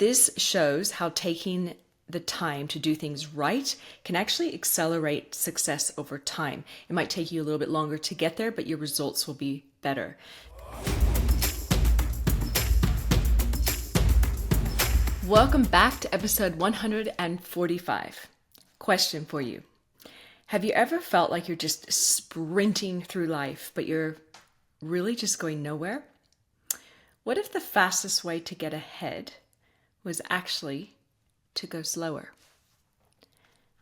This shows how taking the time to do things right can actually accelerate success over time. It might take you a little bit longer to get there, but your results will be better. Welcome back to episode 145. Question for you. Have you ever felt like you're just sprinting through life, but you're really just going nowhere? What if the fastest way to get ahead was actually to go slower?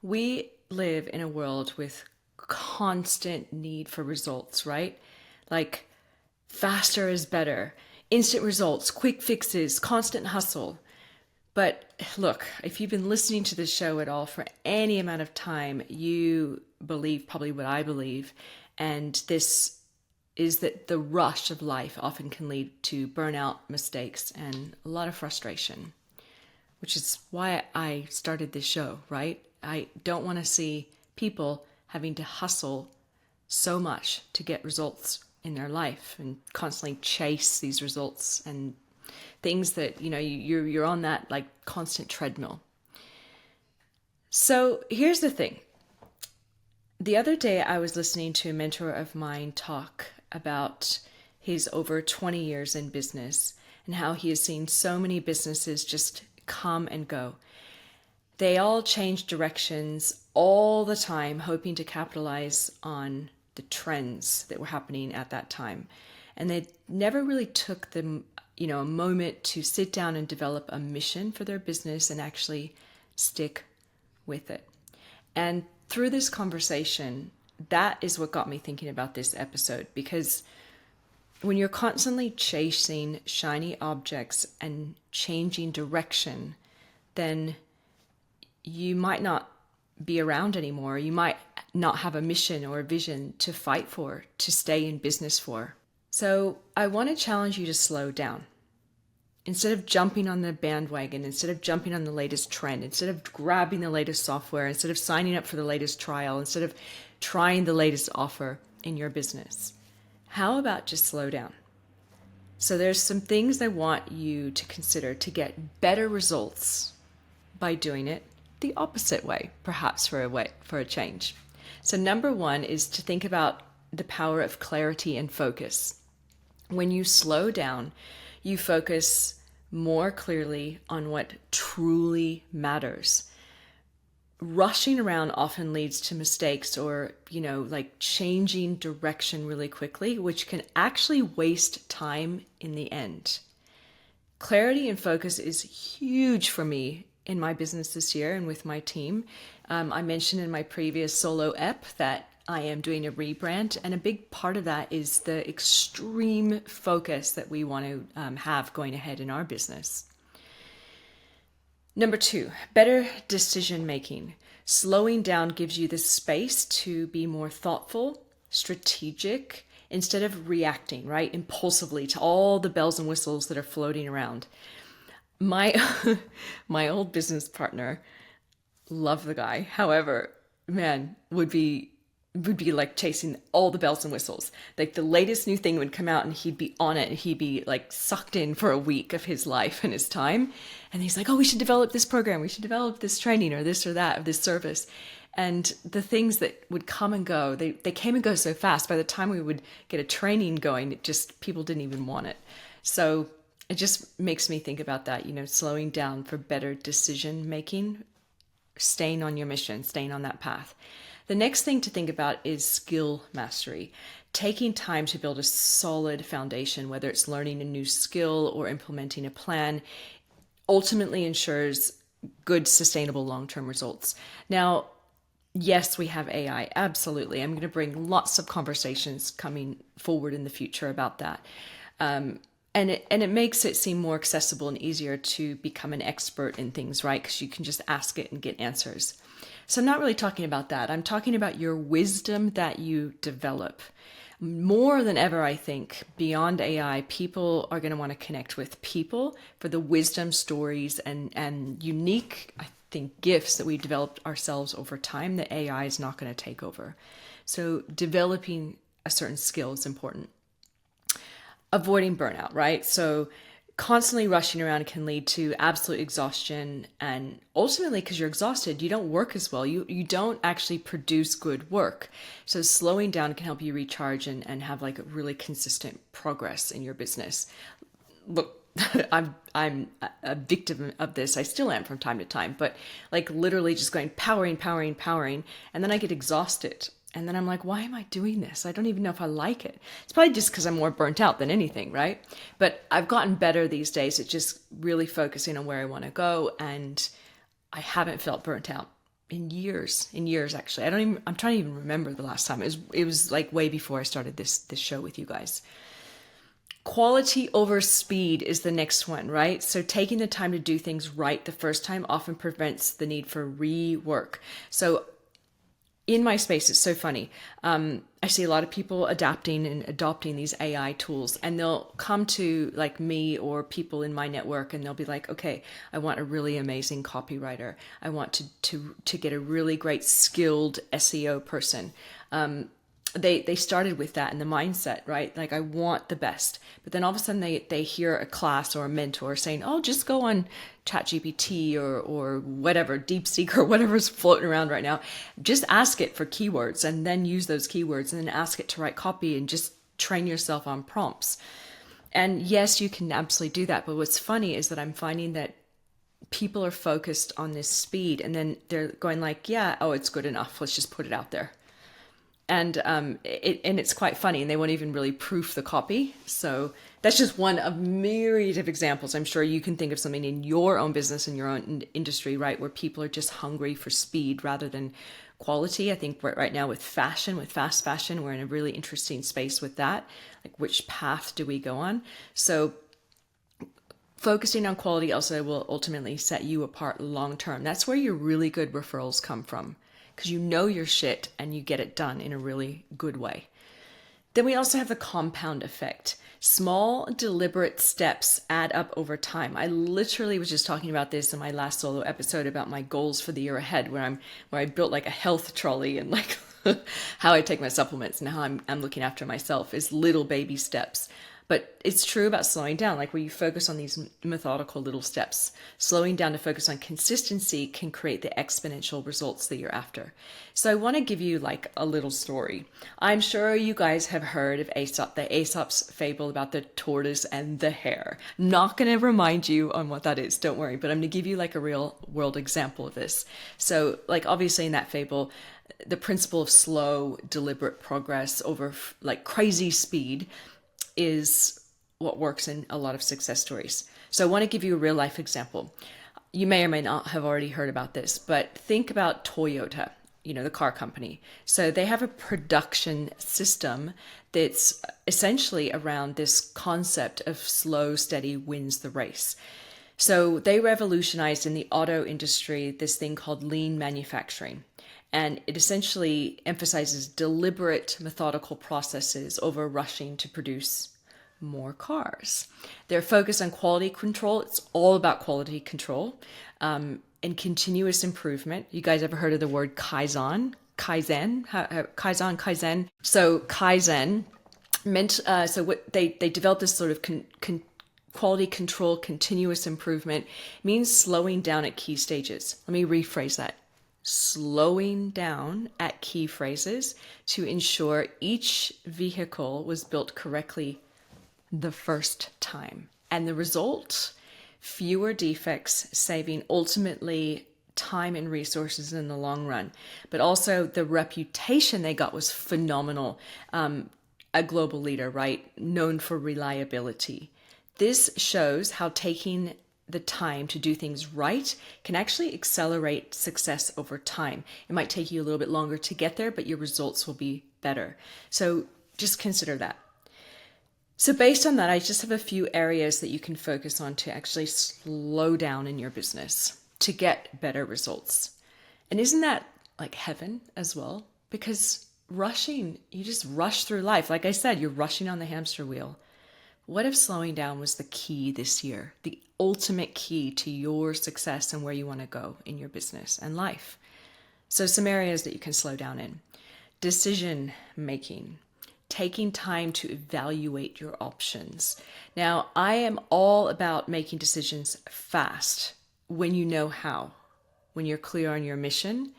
We live in a world with constant need for results, right? Like faster is better, instant results, quick fixes, constant hustle. But look, if you've been listening to this show at all for any amount of time, you believe probably what I believe. And this is that the rush of life often can lead to burnout, mistakes, and a lot of frustration, which is why I started this show, right? I don't want to see people having to hustle so much to get results in their life and constantly chase these results and things that, you're on that like constant treadmill. So here's the thing. The other day I was listening to a mentor of mine talk about his over 20 years in business and how he has seen so many businesses just come and go. They all change directions all the time, hoping to capitalize on the trends that were happening at that time. And they never really took them a moment to sit down and develop a mission for their business and actually stick with it. And through this conversation, that is what got me thinking about this episode, because when you're constantly chasing shiny objects and changing direction, then you might not be around anymore. You might not have a mission or a vision to fight for, to stay in business for. So I want to challenge you to slow down. Instead of jumping on the bandwagon, instead of jumping on the latest trend, instead of grabbing the latest software, instead of signing up for the latest trial, instead of trying the latest offer in your business, how about just slow down? So there's some things I want you to consider to get better results by doing it the opposite way, perhaps for a change. So number one is to think about the power of clarity and focus. When you slow down, you focus more clearly on what truly matters. Rushing around often leads to mistakes or, like changing direction really quickly, which can actually waste time in the end. Clarity and focus is huge for me in my business this year and with my team. I mentioned in my previous solo ep that I am doing a rebrand, and a big part of that is the extreme focus that we want to have going ahead in our business. Number two, better decision making. Slowing down gives you the space to be more thoughtful, strategic, instead of reacting, right, impulsively to all the bells and whistles that are floating around. My old business partner, love the guy, however, man, would be like chasing all the bells and whistles. Like the latest new thing would come out and he'd be on it and he'd be like sucked in for a week of his life and his time. And he's like, oh, we should develop this program. We should develop this training or this or that, or this service. And the things that would come and go, they came and go so fast. By the time we would get a training going, people didn't even want it. So it just makes me think about that, slowing down for better decision making, staying on your mission, staying on that path. The next thing to think about is skill mastery. Taking time to build a solid foundation, whether it's learning a new skill or implementing a plan, ultimately ensures good, sustainable long-term results. Now, yes, we have AI, absolutely. I'm going to bring lots of conversations coming forward in the future about that. And it makes it seem more accessible and easier to become an expert in things, right? Because you can just ask it and get answers. So I'm not really talking about that. I'm talking about your wisdom that you develop. More than ever, I think, beyond AI, people are going to want to connect with people for the wisdom, stories, and unique, I think, gifts that we've developed ourselves over time that AI is not going to take over. So developing a certain skill is important. Avoiding burnout, right? So constantly rushing around can lead to absolute exhaustion, and ultimately, because you're exhausted, you don't work as well. You don't actually produce good work. So slowing down can help you recharge and have like a really consistent progress in your business. Look, I'm a victim of this. I still am from time to time, but like literally just going powering, and then I get exhausted. And then I'm like, why am I doing this? I don't even know if I like it. It's probably just because I'm more burnt out than anything, right? But I've gotten better these days at just really focusing on where I want to go. And I haven't felt burnt out in years actually. I'm trying to even remember the last time. It was like way before I started this show with you guys. Quality over speed is the next one, right? So taking the time to do things right the first time often prevents the need for rework. So in my space, it's so funny. I see a lot of people adapting and adopting these AI tools, and they'll come to like me or people in my network, and they'll be like, "Okay, I want a really amazing copywriter. I want to get a really great skilled SEO person." They started with that in the mindset, right? Like, I want the best. But then all of a sudden they hear a class or a mentor saying, oh, just go on ChatGPT or whatever, DeepSeek or whatever's floating around right now. Just ask it for keywords and then use those keywords and then ask it to write copy and just train yourself on prompts. And yes, you can absolutely do that. But what's funny is that I'm finding that people are focused on this speed and then they're going like, yeah, oh, it's good enough. Let's just put it out there. And it's quite funny, and they won't even really proof the copy. So that's just one of myriad of examples. I'm sure you can think of something in your own business, in your own industry, right, where people are just hungry for speed rather than quality. I think right now with fashion, with fast fashion, we're in a really interesting space with that. Like, which path do we go on? So focusing on quality also will ultimately set you apart long term. That's where your really good referrals come from, because you know your shit and you get it done in a really good way. Then we also have the compound effect. Small, deliberate steps add up over time. I literally was just talking about this in my last solo episode about my goals for the year ahead, where I built like a health trolley and like how I take my supplements and how I'm looking after myself is little baby steps. But it's true about slowing down, like where you focus on these methodical little steps. Slowing down to focus on consistency can create the exponential results that you're after. So I want to give you like a little story. I'm sure you guys have heard of Aesop, the Aesop's fable about the tortoise and the hare. I'm not going to remind you on what that is, don't worry, but I'm going to give you like a real world example of this. So like obviously in that fable, the principle of slow, deliberate progress over like crazy speed is what works in a lot of success stories. So I want to give you a real life example. You may or may not have already heard about this, but think about Toyota, the car company. So they have a production system that's essentially around this concept of slow, steady wins the race. So they revolutionized in the auto industry this thing called lean manufacturing. And it essentially emphasizes deliberate, methodical processes over rushing to produce more cars. They're focused on quality control. It's all about quality control and continuous improvement. You guys ever heard of the word Kaizen? Kaizen. So Kaizen meant, so what they developed this sort of quality control, continuous improvement, means slowing down at key stages. Let me rephrase that. Slowing down at key phrases to ensure each vehicle was built correctly the first time. And the result, fewer defects, saving ultimately time and resources in the long run. But also the reputation they got was phenomenal. A global leader, right? Known for reliability. This shows how taking the time to do things right can actually accelerate success over time. It might take you a little bit longer to get there, but your results will be better. So just consider that. So based on that, I just have a few areas that you can focus on to actually slow down in your business to get better results. And isn't that like heaven as well? Because rushing, you just rush through life. Like I said, you're rushing on the hamster wheel. What if slowing down was the key this year, the ultimate key to your success and where you want to go in your business and life? So some areas that you can slow down in. Decision making. taking time to evaluate your options. Now, I am all about making decisions fast when you know how, when you're clear on your mission,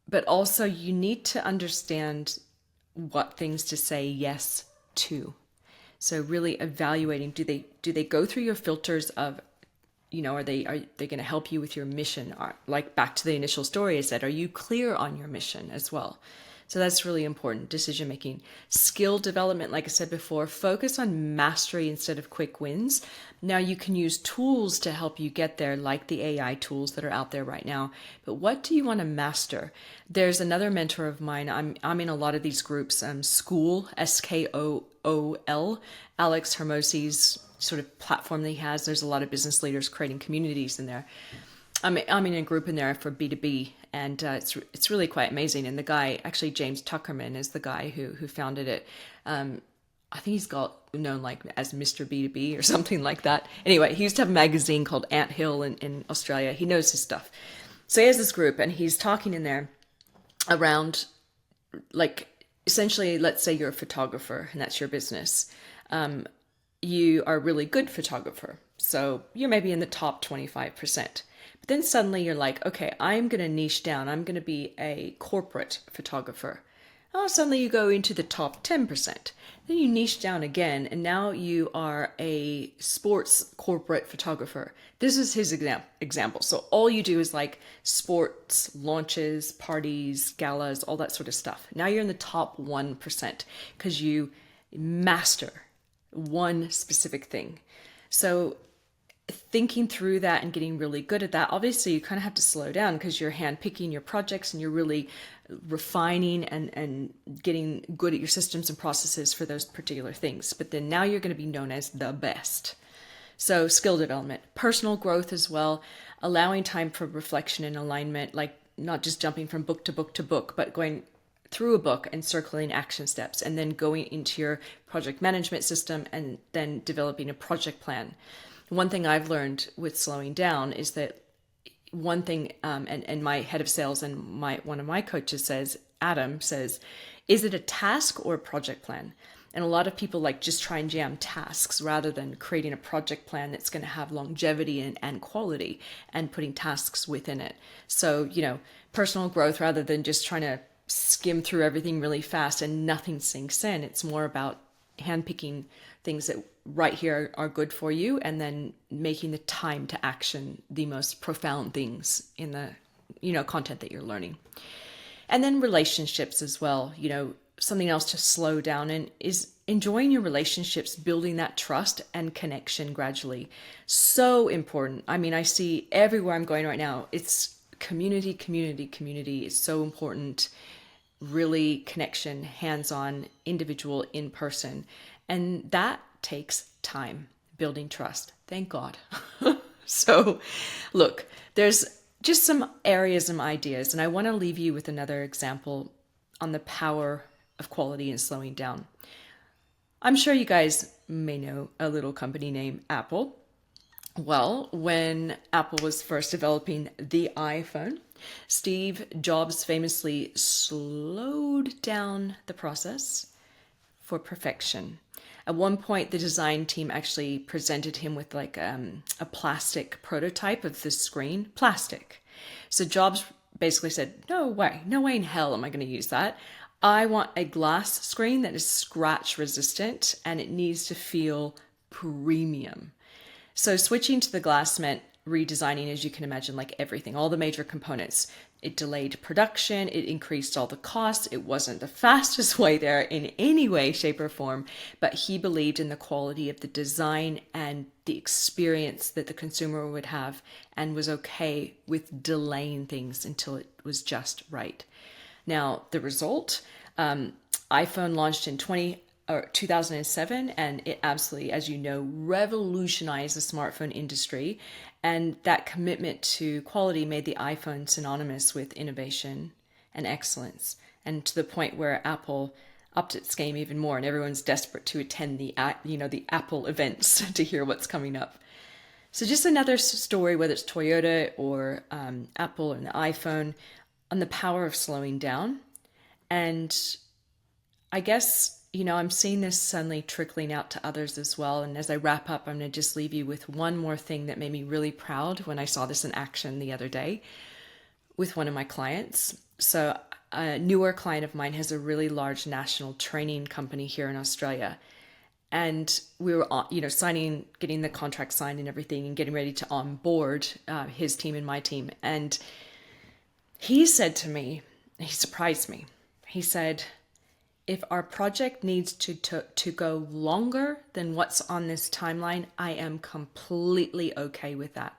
but also you need to understand what things to say yes to. So really evaluating, do they go through your filters of, are they going to help you with your mission? Like back to the initial story, is that, are you clear on your mission as well? So that's really important. Decision making, skill development, like I said before, focus on mastery instead of quick wins. Now you can use tools to help you get there, like the AI tools that are out there right now. But what do you want to master? There's another mentor of mine. I'm in a lot of these groups. School, SKOOL, Alex Hermosi's sort of platform that he has. There's a lot of business leaders creating communities in there. I'm in a group in there for B2B, and it's really quite amazing. And the guy, actually James Tuckerman, is the guy who founded it. I think he's got known like as Mr. B2B or something like that. Anyway, he used to have a magazine called Ant Hill in Australia. He knows his stuff. So he has this group, and he's talking in there around, like, essentially, let's say you're a photographer and that's your business. You are a really good photographer. So you're maybe in the top 25%. But then suddenly you're like, okay, I'm going to niche down. I'm going to be a corporate photographer. Oh, suddenly you go into the top 10%. Then you niche down again, and now you are a sports corporate photographer. This is his example. So all you do is like sports launches, parties, galas, all that sort of stuff. Now you're in the top 1% because you master one specific thing. So thinking through that and getting really good at that, obviously you kind of have to slow down because you're handpicking your projects and you're really refining and getting good at your systems and processes for those particular things. But then now you're going to be known as the best. So skill development, personal growth as well, allowing time for reflection and alignment, like not just jumping from book to book to book, but going through a book and circling action steps, and then going into your project management system and then developing a project plan. One thing I've learned with slowing down is that one thing, and my head of sales and one of my coaches says, Adam says, is it a task or a project plan? And a lot of people like just try and jam tasks rather than creating a project plan that's going to have longevity and quality and putting tasks within it. So, personal growth rather than just trying to skim through everything really fast and nothing sinks in. It's more about handpicking things that right here are good for you, and then making the time to action the most profound things in the content that you're learning. And then relationships as well. Something else to slow down in is enjoying your relationships, building that trust and connection gradually. So important. I mean, I see everywhere I'm going right now, it's community is so important. Really connection, hands-on, individual, in person. And that takes time, building trust. Thank God. So look, there's just some areas and ideas, and I want to leave you with another example on the power of quality and slowing down. I'm sure you guys may know a little company named Apple. Well, when Apple was first developing the iPhone, Steve Jobs famously slowed down the process for perfection. At one point, the design team actually presented him with like a plastic prototype of the screen. Plastic. So Jobs basically said, no way in hell am I going to use that. I want a glass screen that is scratch resistant, and it needs to feel premium. So switching to the glass meant redesigning, as you can imagine, like everything, all the major components. It delayed production, it increased all the costs. It wasn't the fastest way there in any way, shape, or form, but he believed in the quality of the design and the experience that the consumer would have, and was okay with delaying things until it was just right. Now, the result, iPhone launched in 2007, and it absolutely, as you know, revolutionized the smartphone industry. And that commitment to quality made the iPhone synonymous with innovation and excellence, and to the point where Apple upped its game even more, and everyone's desperate to attend the Apple events to hear what's coming up. So just another story, whether it's Toyota or Apple or the iPhone, on the power of slowing down. And I guess, I'm seeing this suddenly trickling out to others as well. And as I wrap up, I'm going to just leave you with one more thing that made me really proud when I saw this in action the other day with one of my clients. So a newer client of mine has a really large national training company here in Australia. And we were, signing, getting the contract signed and everything and getting ready to onboard his team and my team. And he said to me, he surprised me. He said, if our project needs to go longer than what's on this timeline, I am completely okay with that.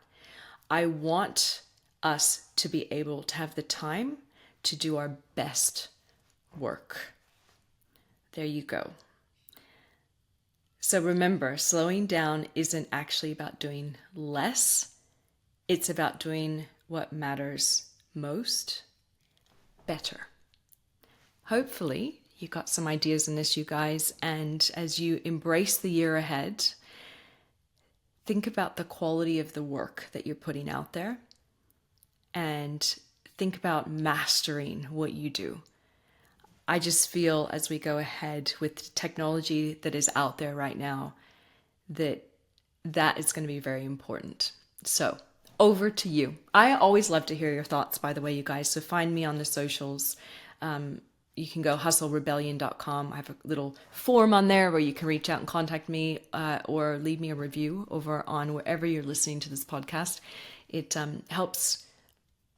I want us to be able to have the time to do our best work. There you go. So remember, slowing down isn't actually about doing less. It's about doing what matters most better. Hopefully, you got some ideas in this, you guys. And as you embrace the year ahead, think about the quality of the work that you're putting out there and think about mastering what you do. I just feel as we go ahead with technology that is out there right now, that is going to be very important. So over to you. I always love to hear your thoughts, by the way, you guys. So find me on the socials. You can go hustlerebellion.com. I have a little form on there where you can reach out and contact me or leave me a review over on wherever you're listening to this podcast. It helps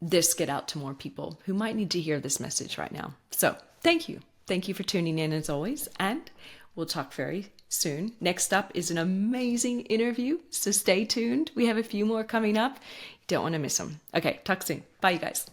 this get out to more people who might need to hear this message right now. So thank you. Thank you for tuning in as always. And we'll talk very soon. Next up is an amazing interview. So stay tuned. We have a few more coming up. You don't want to miss them. Okay, talk soon. Bye, you guys.